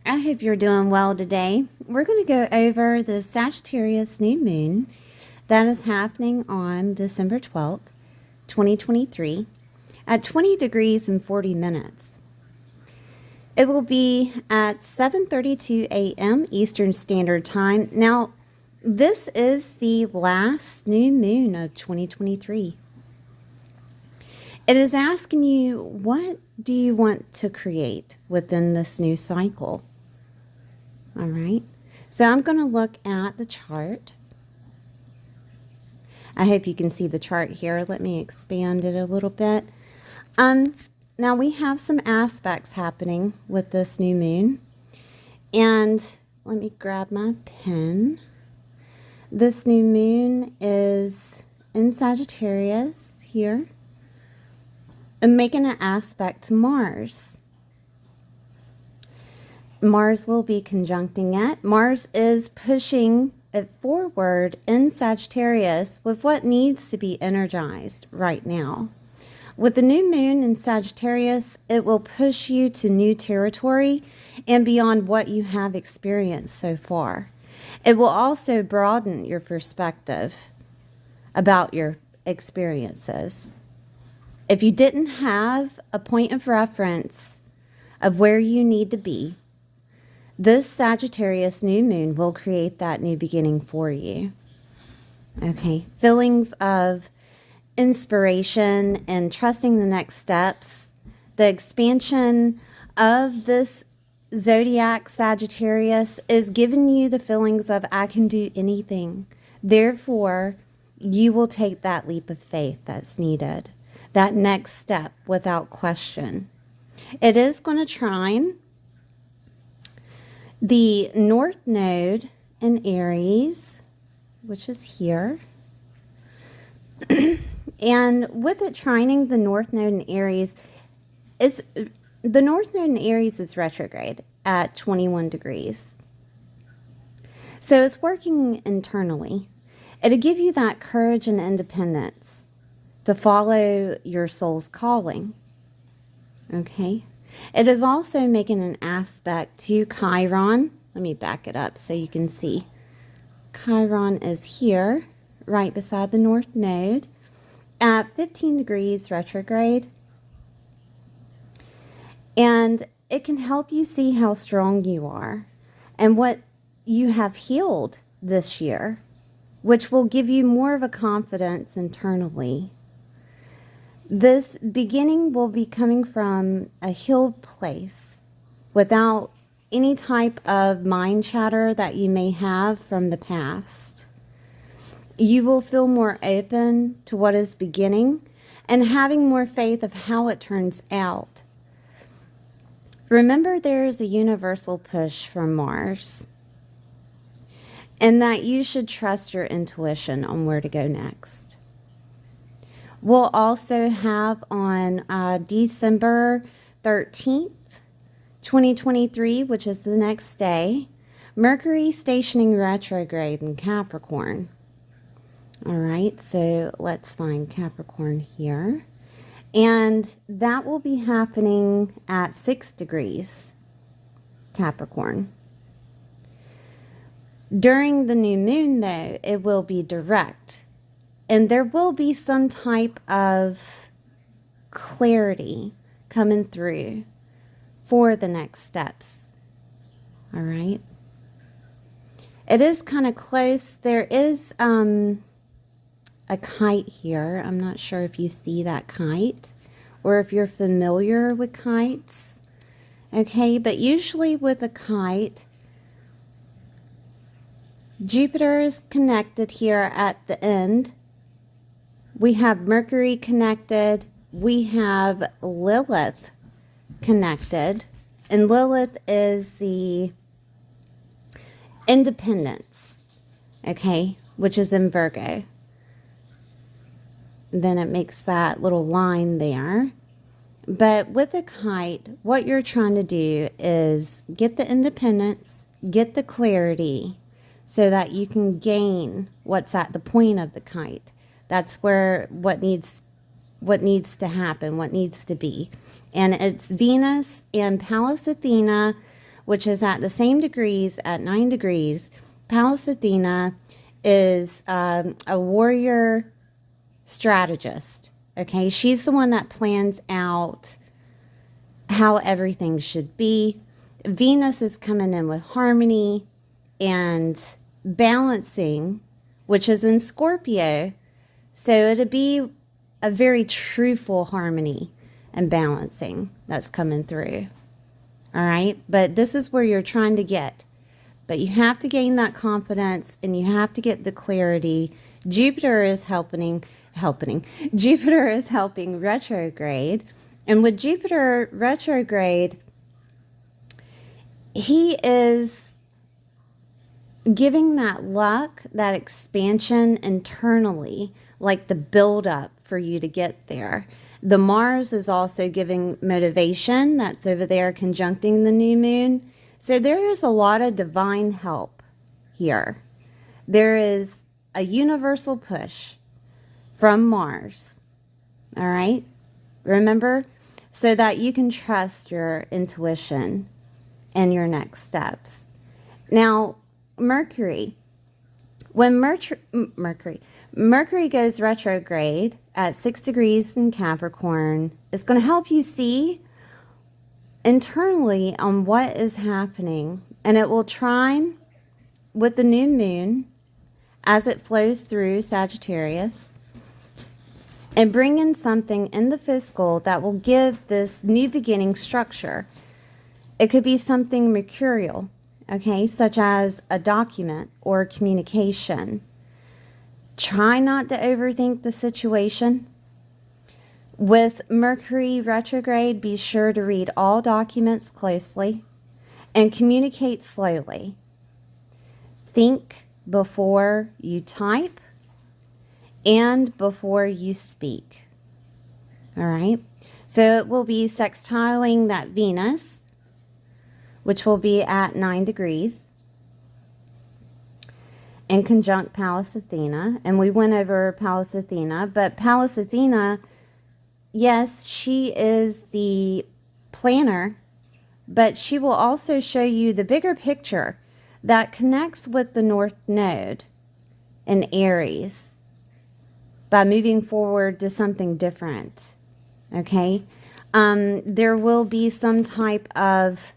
I hope you're doing well today. We're going to go over the Sagittarius new moon that is happening on December 12th, 2023 at 20 degrees and 40 minutes. It will be at 7:32 a.m. Eastern Standard Time. Now, this is the last new moon of 2023. It is asking you, what do you want to create within this new cycle? All right, so I'm going to look at the chart. I hope you can see the chart here. Let me expand it a little bit. Now we have some aspects happening with this new moon. And let me grab my pen. This new moon is in Sagittarius here and making an aspect to Mars. Mars will be conjuncting it. Mars is pushing it forward in Sagittarius with what needs to be energized right now. With the new moon in Sagittarius, it will push you to new territory and beyond what you have experienced so far. It will also broaden your perspective about your experiences. If you didn't have a point of reference of where you need to be, this Sagittarius new moon will create that new beginning for you. Okay, feelings of inspiration and trusting the next steps, the expansion of this zodiac Sagittarius is giving you the feelings of, I can do anything. Therefore, you will take that leap of faith that's needed, that next step without question. It is going to trine the North Node in Aries, which is here. And with it trining the North Node in Aries, the North Node in Aries is retrograde at 21 degrees. So it's working internally. It'll give you that courage and independence to follow your soul's calling. Okay? It is also making an aspect to Chiron. Let me back it up so you can see. Chiron is here, right beside the North Node, at 15 degrees retrograde. And it can help you see how strong you are and what you have healed this year, which will give you more of a confidence internally. This beginning will be coming from a healed place without any type of mind chatter that you may have from the past. You will feel more open to what is beginning and having more faith of how it turns out. Remember, there is a universal push from Mars, and that you should trust your intuition on where to go next. We'll also have on December 13th, 2023, which is the next day, Mercury stationing retrograde in Capricorn. All right, so let's find Capricorn here. And that will be happening at 6 degrees Capricorn. During the new moon, though, it will be direct. And there will be some type of clarity coming through for the next steps. All right. It is kind of close. There is a kite here. I'm not sure if you see that kite or if you're familiar with kites. Okay, but usually with a kite, Jupiter is connected here at the end. We have Mercury connected. We have Lilith connected. And Lilith is the independence, okay, which is in Virgo. Then it makes that little line there. But with a kite, what you're trying to do is get the independence, get the clarity, so that you can gain what's at the point of the kite. That's where what needs to happen, what needs to be. And it's Venus and Pallas Athena, which is at the same degrees, at 9 degrees. Pallas Athena is a warrior strategist. Okay, she's the one that plans out how everything should be. Venus is coming in with harmony and balancing, which is in Scorpio. So it'll be a very truthful harmony and balancing that's coming through. All right, but this is where you're trying to get. But you have to gain that confidence and you have to get the clarity. Jupiter is helping. Jupiter is helping retrograde. And with Jupiter retrograde, he is giving that luck, that expansion internally, like the buildup for you to get there. The Mars is also giving motivation. That's over there conjuncting the new moon. So there is a lot of divine help here. There is a universal push from Mars. All right? Remember? So that you can trust your intuition and your next steps. Now, Mercury. When Mercury goes retrograde at 6 degrees in Capricorn, it's going to help you see internally on what is happening. And it will trine with the new moon as it flows through Sagittarius and bring in something in the physical that will give this new beginning structure. It could be something mercurial, okay, such as a document or communication. Try not to overthink the situation. With Mercury retrograde, be sure to read all documents closely and communicate slowly. Think before you type and before you speak. All right. So it will be sextiling that Venus, which will be at 9 degrees, and conjunct Pallas Athena. And we went over Pallas Athena, but Pallas Athena, yes, she is the planner, but she will also show you the bigger picture that connects with the North Node in Aries by moving forward to something different. Okay? There will be some type of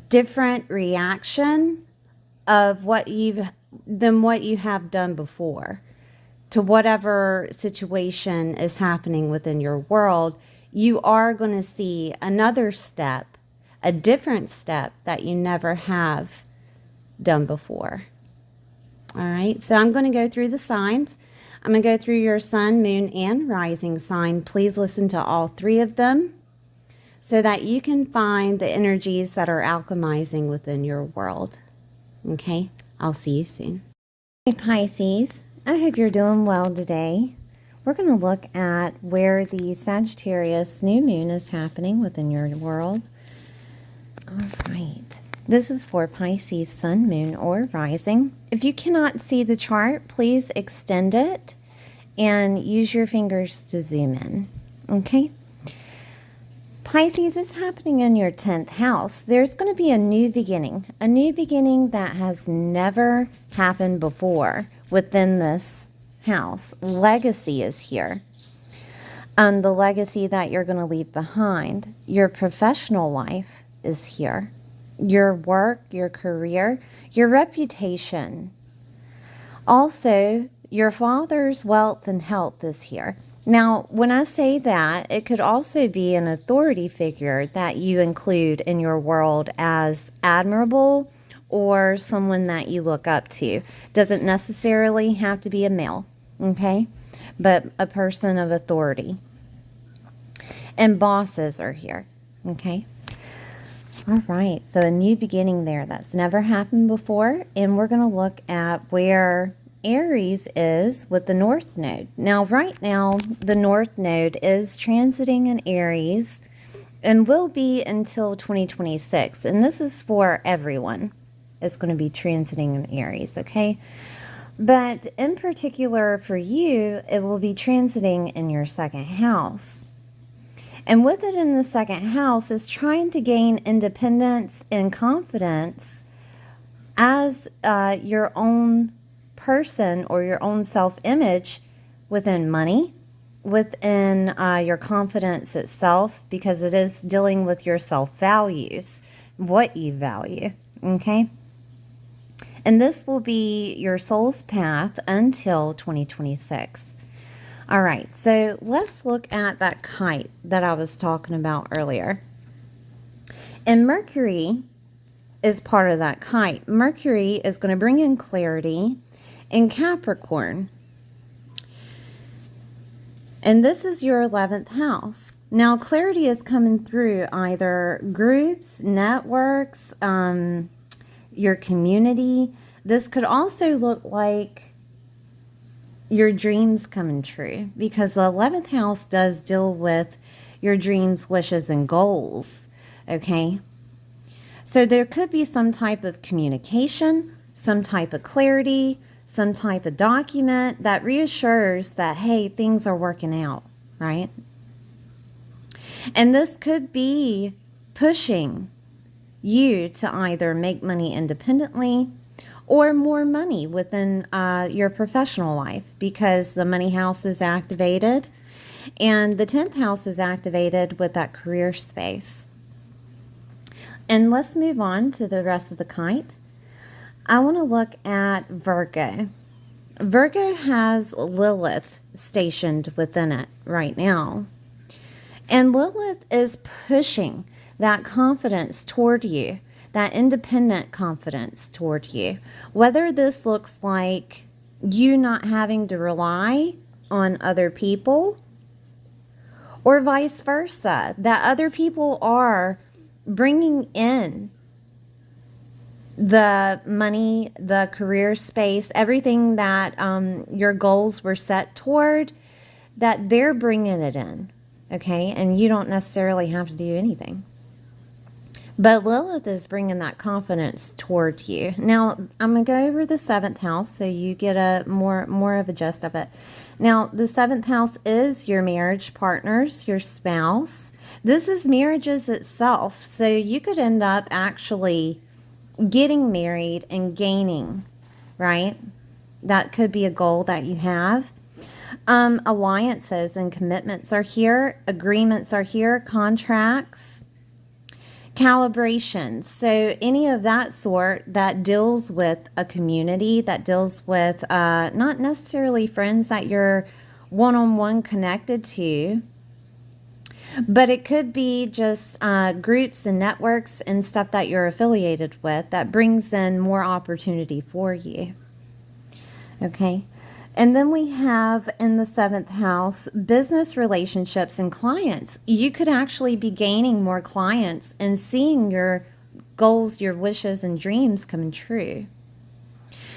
different reaction of what you have done before to whatever situation is happening within your world. You are going to see another step, a different step that you never have done before. All right, so I'm going to go through the signs. I'm going to go through your sun, moon, and rising sign. Please listen to all 3 of them so that you can find the energies that are alchemizing within your world. Okay, I'll see you soon. Hey Pisces, I hope you're doing well today. We're going to look at where the Sagittarius new moon is happening within your world. All right. This is for Pisces sun, moon, or rising. If you cannot see the chart, please extend it and use your fingers to zoom in. Okay? Pisces is happening in your 10th house. There's going to be a new beginning that has never happened before within this house. Legacy is here. The legacy that you're going to leave behind. Your professional life is here. Your work, your career, your reputation. Also, your father's wealth and health is here. Now, when I say that, it could also be an authority figure that you include in your world as admirable or someone that you look up to. Doesn't necessarily have to be a male, okay? But a person of authority. And bosses are here, okay? All right, so a new beginning there. That's never happened before. And we're going to look at where Aries is with the North Node. Now, right now, the North Node is transiting in Aries and will be until 2026. And this is for everyone, is going to be transiting in Aries, okay? But in particular for you, it will be transiting in your second house. And with it in the second house is trying to gain independence and confidence as your own person or your own self-image within money, within your confidence itself, because it is dealing with your self-values, what you value, okay? And this will be your soul's path until 2026. All right, so let's look at that kite that I was talking about earlier. And Mercury is part of that kite. Mercury is going to bring in clarity in Capricorn. And this is your 11th house. Now, clarity is coming through either groups, networks, your community. This could also look like your dreams coming true, because the 11th house does deal with your dreams, wishes, and goals, okay? So there could be some type of communication, some type of clarity, some type of document that reassures that, hey, things are working out, right? And this could be pushing you to either make money independently or more money within your professional life, because the money house is activated and the 10th house is activated with that career space. And let's move on to the rest of the kite. I want to look at Virgo. Virgo has Lilith stationed within it right now. And Lilith is pushing that confidence toward you, that independent confidence toward you. Whether this looks like you not having to rely on other people, or vice versa, that other people are bringing in the money, the career space, everything that your goals were set toward, that they're bringing it in, okay? And you don't necessarily have to do anything. But Lilith is bringing that confidence toward you. Now, I'm going to go over the 7th house so you get a more of a gist of it. Now, the 7th house is your marriage partners, your spouse. This is marriages itself. So you could end up actually getting married and gaining, right? That could be a goal that you have. Alliances and commitments are here. Agreements are here. Contracts. Calibrations. So any of that sort that deals with a community, that deals with not necessarily friends that you're one-on-one connected to, but it could be just groups and networks and stuff that you're affiliated with that brings in more opportunity for you. Okay. And then we have in the 7th house, business relationships and clients. You could actually be gaining more clients and seeing your goals, your wishes, and dreams coming true,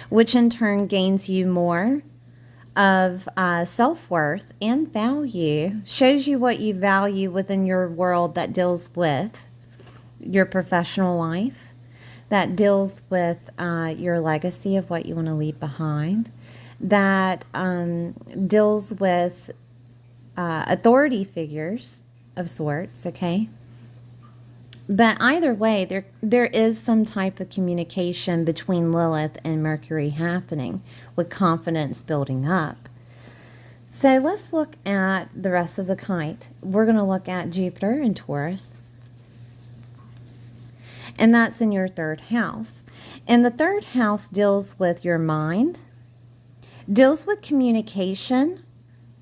which in turn gains you more of self-worth and value, shows you what you value within your world that deals with your professional life, that deals with your legacy of what you want to leave behind, that deals with authority figures of sorts, okay? But either way, there is some type of communication between Lilith and Mercury happening with confidence building up. So let's look at the rest of the kite. We're going to look at Jupiter in Taurus. And that's in your 3rd house. And the 3rd house deals with your mind, deals with communication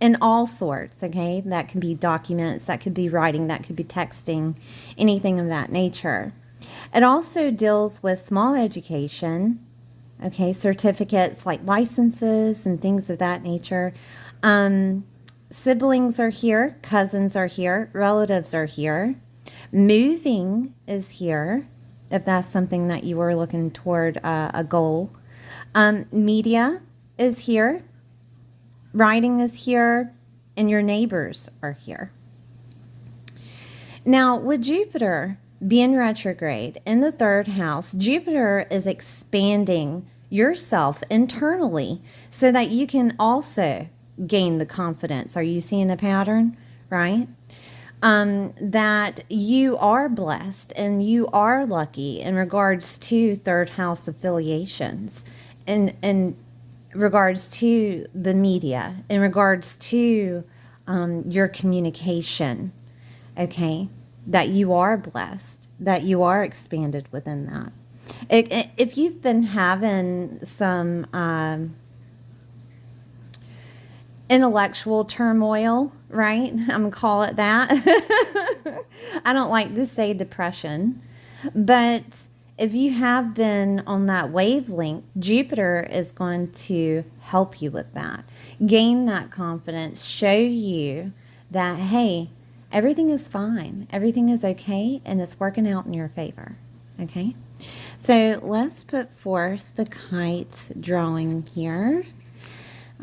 in all sorts, okay? That can be documents, that could be writing, that could be texting, anything of that nature. It also deals with small education, okay? Certificates like licenses and things of that nature. Siblings are here, cousins are here, relatives are here. Moving is here, if that's something that you were looking toward a goal. Media is here, writing is here, and your neighbors are here. Now, with Jupiter being retrograde in the third house, Jupiter is expanding yourself internally so that you can also gain the confidence. Are you seeing a pattern? Right? That you are blessed and you are lucky in regards to third house affiliations, in regards to the media, in regards to your communication. Okay, that you are blessed, that you are expanded within that. If you've been having some intellectual turmoil, right? I'm going to call it that. I don't like to say depression, but if you have been on that wavelength, Jupiter is going to help you with that. Gain that confidence, show you that, hey, everything is fine, everything is okay, and it's working out in your favor. Okay? So let's put forth the kite drawing here.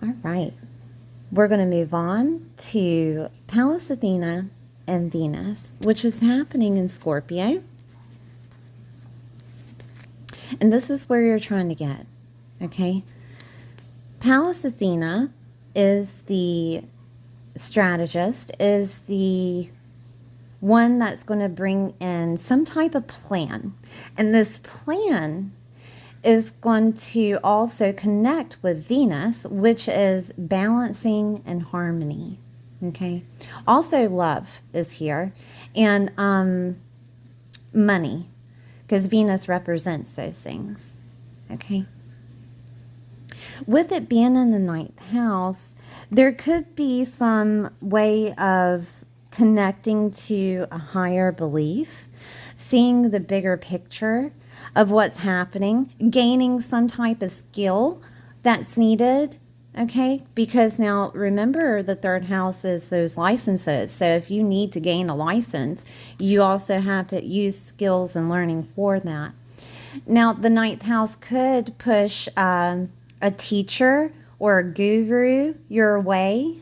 All right. We're going to move on to Pallas Athena and Venus, which is happening in Scorpio. And this is where you're trying to get, okay? Pallas Athena is the strategist, is the one that's going to bring in some type of plan. And this plan is going to also connect with Venus, which is balancing and harmony. Okay. Also, love is here, and money, because Venus represents those things. Okay. With it being in the ninth house, there could be some way of connecting to a higher belief, seeing the bigger picture of what's happening, gaining some type of skill that's needed, okay? Because now, remember, the third house is those licenses. So if you need to gain a license, you also have to use skills and learning for that. Now, the ninth house could push a teacher or a guru your way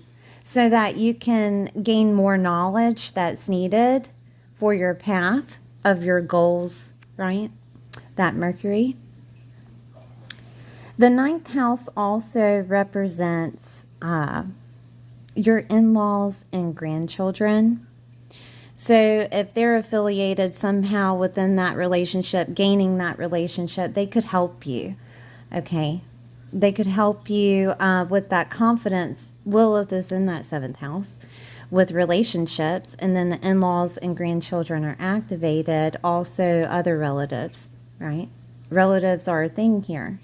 so that you can gain more knowledge that's needed for your path of your goals, right? That Mercury. The ninth house also represents your in-laws and grandchildren. So if they're affiliated somehow within that relationship, gaining that relationship, they could help you, okay? They could help you with that confidence. Lilith is in that seventh house with relationships, and then the in-laws and grandchildren are activated. Also, other relatives, right? Relatives are a thing here.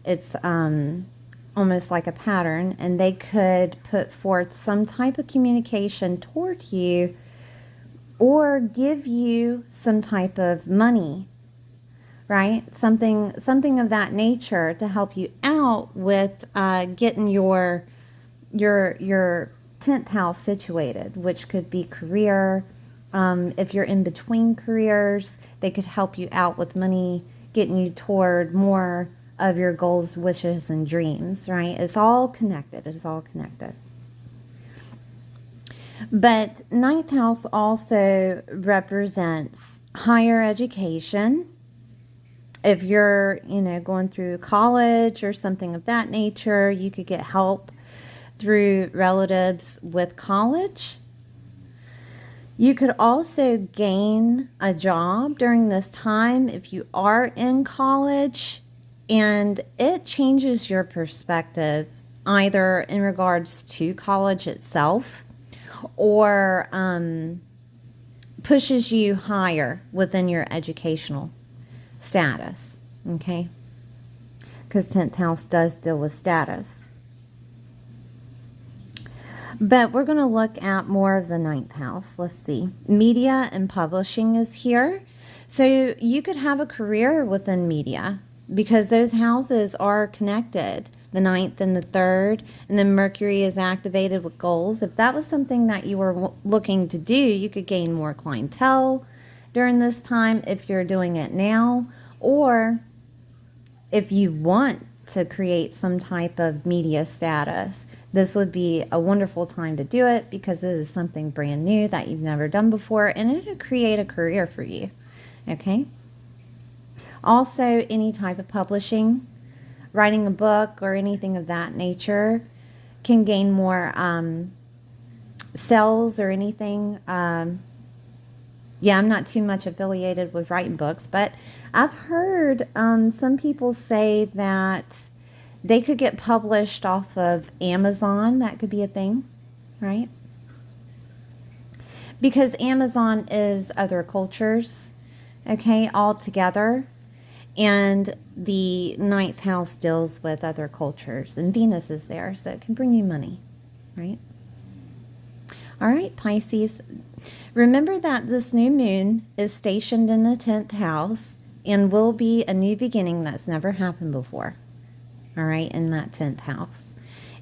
It's almost like a pattern, and they could put forth some type of communication toward you or give you some type of money, right? Something of that nature to help you out with getting your 10th house situated, which could be career. If you're in between careers, they could help you out with money, getting you toward more of your goals, wishes, and dreams, right? It's all connected. It's all connected. But ninth house also represents higher education. If you're, going through college or something of that nature, you could get help through relatives with college. You could also gain a job during this time if you are in college, and it changes your perspective either in regards to college itself or pushes you higher within your educational status, okay? Because 10th house does deal with status. But we're going to look at more of the ninth house. Let's see. Media and publishing is here. So you could have a career within media because those houses are connected, the ninth and the third, and then Mercury is activated with goals. If that was something that you were looking to do, you could gain more clientele during this time if you're doing it now, or if you want to create some type of media status, this would be a wonderful time to do it because this is something brand new that you've never done before, and it would create a career for you, Okay. Also, any type of publishing, writing a book or anything of that nature can gain more sales or anything. Yeah, I'm not too much affiliated with writing books, but I've heard some people say that they could get published off of Amazon. That could be a thing, right? Because Amazon is other cultures, okay, all together. And the ninth house deals with other cultures, and Venus is there, so it can bring you money, right? All right, Pisces. Remember that this new moon is stationed in the 10th house and will be a new beginning that's never happened before. All right, in that 10th house.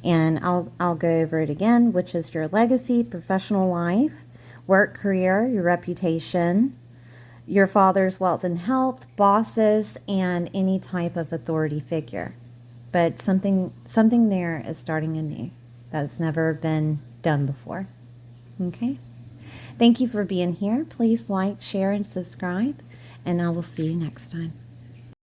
And I'll go over it again, which is your legacy, professional life, work, career, your reputation, your father's wealth and health, bosses, and any type of authority figure. But something there is starting anew that's never been done before. Okay? Thank you for being here. Please like, share, and subscribe, and I will see you next time.